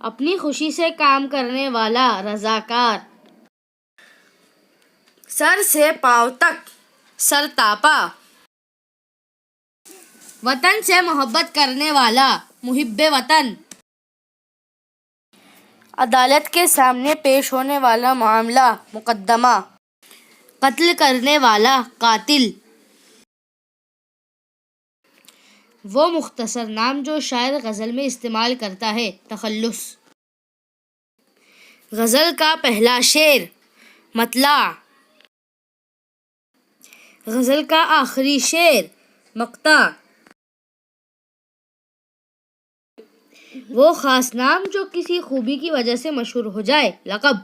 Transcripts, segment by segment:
اپنی خوشی سے کام کرنے والا، رضاکار. سر سے پاؤں تک، سرتاپا. وطن سے محبت کرنے والا، محب وطن. عدالت کے سامنے پیش ہونے والا معاملہ، مقدمہ. قتل کرنے والا، قاتل. وہ مختصر نام جو شاعر غزل میں استعمال کرتا ہے، تخلص. غزل کا پہلا شعر، مطلع. غزل کا آخری شعر، مقطع. وہ خاص نام جو کسی خوبی کی وجہ سے مشہور ہو جائے، لقب.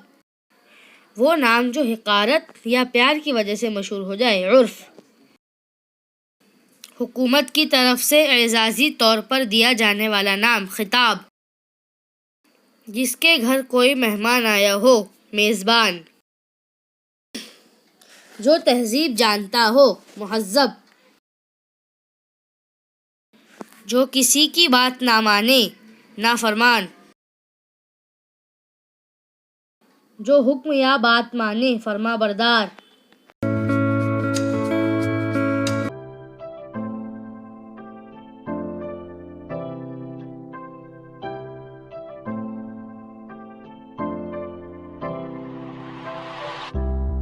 وہ نام جو حقارت یا پیار کی وجہ سے مشہور ہو جائے، عرف. حکومت کی طرف سے اعزازی طور پر دیا جانے والا نام، خطاب. جس کے گھر کوئی مہمان آیا ہو، میزبان. جو تہذیب جانتا ہو، مہذب. جو کسی کی بات نہ مانے، نافرمان. جو حکم یا بات مانے، فرما بردار.